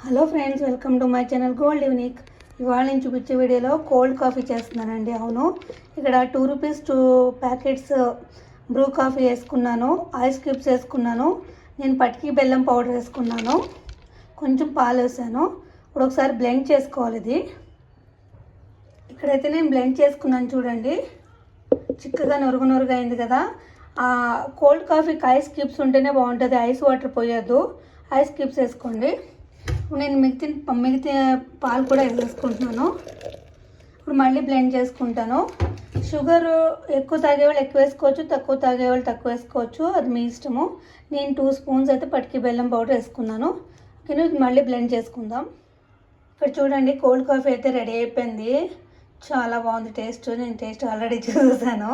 Hello friends, welcome to my channel gold unique. ఇవాళ నేను చూపించే వీడియోలో కోల్డ్ కాఫీ చేస్తున్నానండి. అవును, ఇక్కడ 2 రూపీస్ 2 ప్యాకెట్స్ బ్రూ కాఫీ వేసుకున్నాను, ఐస్ క్యూబ్స్ వేసుకున్నాను, నేను పటికి బెల్లం పౌడర్ వేసుకున్నాను, కొంచెం పాలు వేసాను. ఇప్పుడు ఒకసారి బ్లెండ్ చేసుకోవాలి. ఇది ఇక్కడైతే నేను బ్లెండ్ చేసుకున్నాను, చూడండి చిక్కగా నొరుగు అయింది కదా. కోల్డ్ కాఫీకి ఐస్ క్యూబ్స్ ఉంటేనే బాగుంటుంది, ఐస్ వాటర్ పోయొద్దు, ఐస్ క్యూబ్స్ వేసుకోండి. నేను మిగతా పాలు కూడా వేసుకుంటున్నాను. ఇప్పుడు మళ్ళీ బ్లెండ్ చేసుకుంటాను. షుగర్ ఎక్కువ తాగేవాళ్ళు ఎక్కువ వేసుకోవచ్చు, తక్కువ తాగేవాళ్ళు తక్కువ వేసుకోవచ్చు, అది మీ ఇష్టము. నేను 2 స్పూన్స్ అయితే పటికి బెల్లం పౌడర్ వేసుకున్నాను. ఓకేనా, మళ్ళీ బ్లెండ్ చేసుకుందాం. ఇక్కడ చూడండి, కోల్డ్ కాఫీ అయితే రెడీ అయిపోయింది. చాలా బాగుంది టేస్ట్. నేను టేస్ట్ ఆల్రెడీ చూసాను.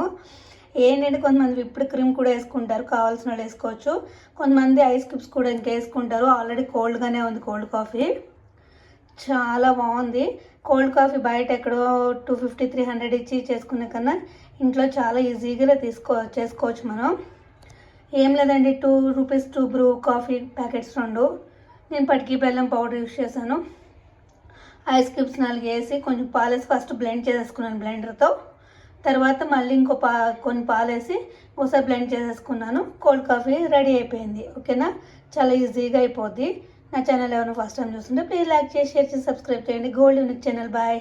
ఏంటంటే కొంతమంది విప్డ్ క్రీమ్ కూడా వేసుకుంటారు, కావాల్సిన వాళ్ళు వేసుకోవచ్చు. కొంతమంది ఐస్ క్యూబ్స్ కూడా ఇంకా వేసుకుంటారు. ఆల్రెడీ కోల్డ్గానే ఉంది కోల్డ్ కాఫీ, చాలా బాగుంది. కోల్డ్ కాఫీ బయట ఎక్కడో 250-300 ఇచ్చి చేసుకునే కన్నా ఇంట్లో చాలా ఈజీగా చేసుకోవచ్చు మనం. ఏం లేదండి, 2 రూపీస్ 2 బ్రూ కాఫీ ప్యాకెట్స్ 2. నేను పటికి బెల్లం పౌడర్ యూస్ చేశాను. ఐస్ క్యూబ్స్ 4 వేసి కొంచెం పాలేసి ఫస్ట్ బ్లెండ్ చేసేసుకున్నాను బ్లెండర్తో. తర్వాత మళ్ళీ కొన్ని పాలు వేసి ఒకసారి బ్లెండ్ చేసేసుకున్నాను. కోల్డ్ కాఫీ రెడీ అయిపోయింది. ఓకేనా, చాలా ఈజీగా అయిపోద్ది. నా ఛానల్ ఎవరైనా ఫస్ట్ టైం చూస్తుంటే ప్లీజ్ లైక్ చేసి షేర్ చేసి సబ్స్క్రైబ్ చేయండి. Gold unique channel. బాయ్.